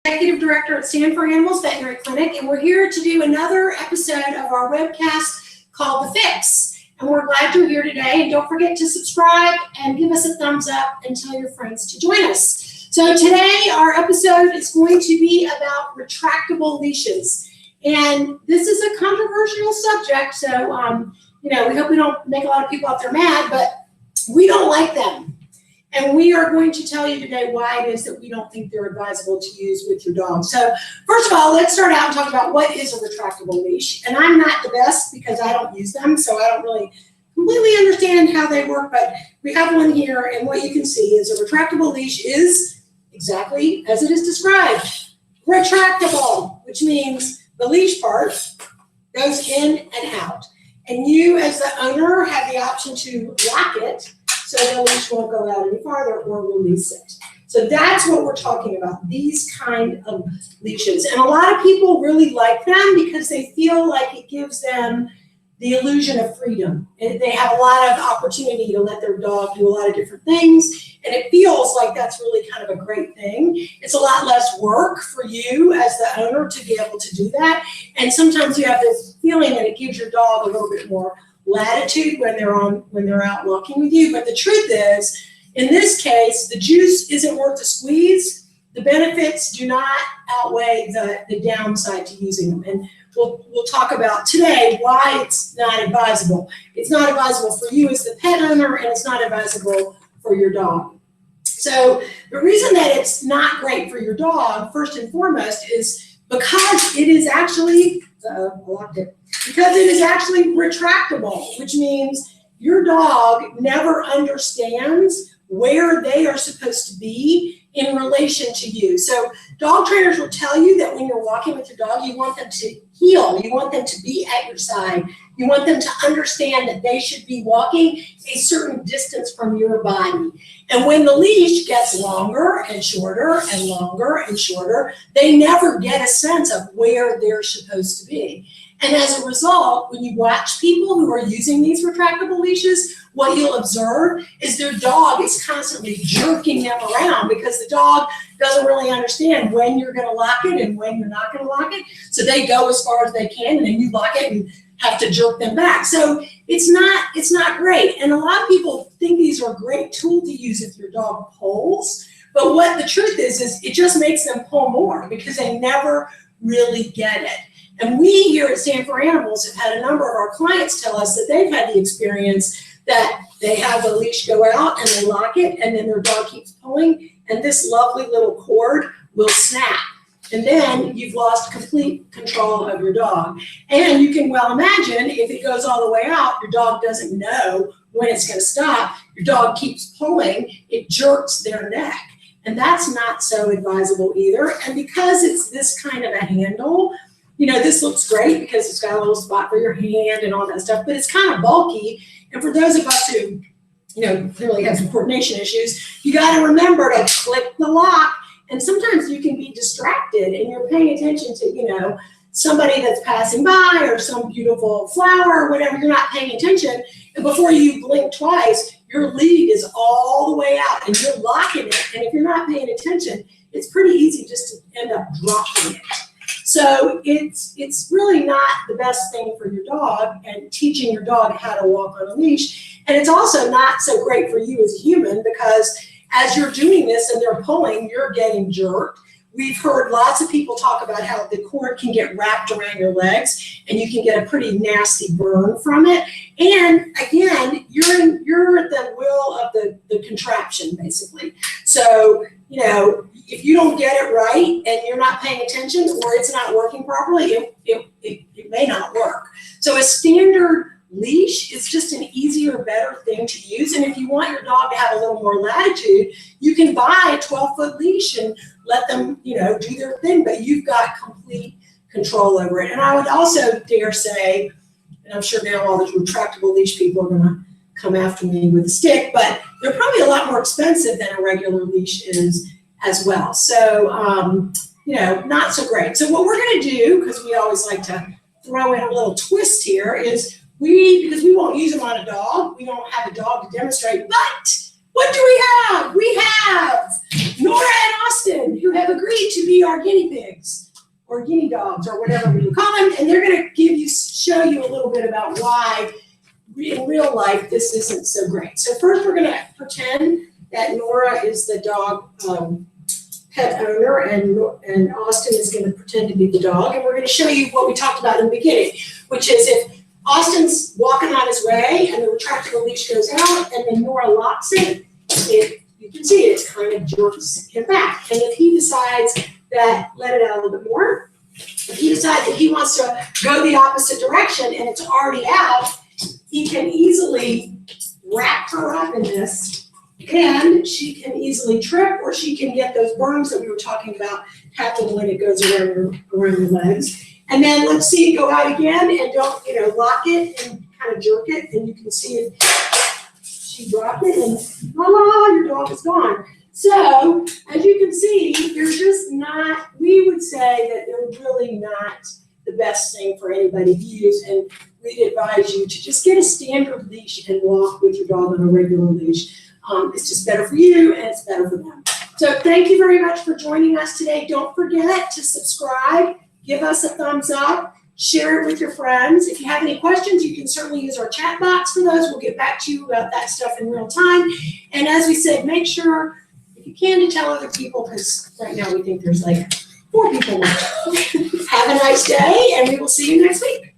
Executive Director at Stand for Animals Veterinary Clinic, and we're here to do another episode of our webcast called The Fix. And we're glad you're here today, and don't forget to subscribe and give us a thumbs up and tell your friends to join us. So today our episode is going to be about retractable leashes. And this is a controversial subject, so we hope we don't make a lot of people out there mad, but we don't like them. And we are going to tell you today why it is that we don't think they're advisable to use with your dog. So first of all, let's start out and talk about what is a retractable leash. And I'm not the best because I don't use them, so I don't really completely understand how they work, but we have one here, and what you can see is a retractable leash is exactly as it is described. Retractable, which means the leash part goes in and out. And you, as the owner, have the option to lock it so the leash won't go out any farther or release it. So that's what we're talking about, these kind of leashes. And a lot of people really like them because they feel like it gives them the illusion of freedom. And they have a lot of opportunity to let their dog do a lot of different things. And it feels like that's really kind of a great thing. It's a lot less work for you as the owner to be able to do that. And sometimes you have this feeling that it gives your dog a little bit more latitude when they're out walking with you. But the truth is, in this case, the juice isn't worth the squeeze. The benefits do not outweigh the downside to using them. And we'll talk about today why it's not advisable. It's not advisable for you as the pet owner, and it's not advisable for your dog. So the reason that it's not great for your dog, first and foremost, is because it is actually retractable, which means your dog never understands where they are supposed to be in relation to you. So dog trainers will tell you that when you're walking with your dog, you want them to heel, you want them to be at your side, you want them to understand that they should be walking a certain distance from your body. And when the leash gets longer and shorter and longer and shorter, they never get a sense of where they're supposed to be. And as a result, when you watch people who are using these retractable leashes, what you'll observe is their dog is constantly jerking them around because the dog doesn't really understand when you're going to lock it and when you're not going to lock it. So they go as far as they can, and then you lock it and have to jerk them back. So it's not great. And a lot of people think these are a great tool to use if your dog pulls. But what the truth is it just makes them pull more because they never really get it. And we here at Stand for Animals have had a number of our clients tell us that they've had the experience that they have the leash go out and they lock it, and then their dog keeps pulling, and this lovely little cord will snap. And then you've lost complete control of your dog. And you can well imagine if it goes all the way out, your dog doesn't know when it's going to stop. Your dog keeps pulling, it jerks their neck. And that's not so advisable either. And because it's this kind of a handle, this looks great because it's got a little spot for your hand and all that stuff, but it's kind of bulky. And for those of us who, really have some coordination issues, you got to remember to click the lock. And sometimes you can be distracted and you're paying attention to, somebody that's passing by or some beautiful flower or whatever. You're not paying attention. And before you blink twice, your lead is all the way out and you're locking it. And if you're not paying attention, it's pretty easy just to end up dropping it. So it's really not the best thing for your dog and teaching your dog how to walk on a leash. And it's also not so great for you as a human because as you're doing this and they're pulling, you're getting jerked. We've heard lots of people talk about how the cord can get wrapped around your legs and you can get a pretty nasty burn from it. And again, you're at the will of the contraption, basically. So, if you don't get it right and you're not paying attention or it's not working properly, it may not work. So a standard leash is just an easier, better thing to use. And if you want your dog to have a little more latitude, you can buy a 12-foot leash and let them, do their thing, but you've got complete control over it. And I would also dare say, and I'm sure now all the retractable leash people are going to come after me with a stick, but they're probably a lot more expensive than a regular leash is as well. So, not so great. So what we're going to do, because we always like to throw in a little twist here, is because we won't use them on a dog, we don't have a dog to demonstrate, but what do we have? We have Nora and Austin, who have agreed to be our guinea pigs or guinea dogs or whatever we call them, and they're going to show you a little bit about why in real life this isn't so great. So first we're going to pretend that Nora is the dog pet owner and Austin is going to pretend to be the dog, and we're going to show you what we talked about in the beginning, which is if Austin's walking on his way and the retractable leash goes out and then Nora locks it, you can see it kind of jerks him back. And if he decides that, let it out a little bit more, if he decides that he wants to go the opposite direction and it's already out, he can easily wrap her up in this, and she can easily trip, or she can get those burns that we were talking about happen when it goes around the legs. And then let's see it go out again, and don't, lock it and kind of jerk it, and you can see it. She dropped it, and voila, your dog is gone. So as you can see, they're just not. We would say that they're really not the best thing for anybody to use, and we'd advise you to just get a standard leash and walk with your dog on a regular leash. It's just better for you, and it's better for them. So thank you very much for joining us today. Don't forget to subscribe, give us a thumbs up, share it with your friends. If you have any questions, you can certainly use our chat box for those. We'll get back to you about that stuff in real time. And as we said, make sure, if you can, to tell other people, because right now we think there's like 4 people watching. Have a nice day, and we will see you next week.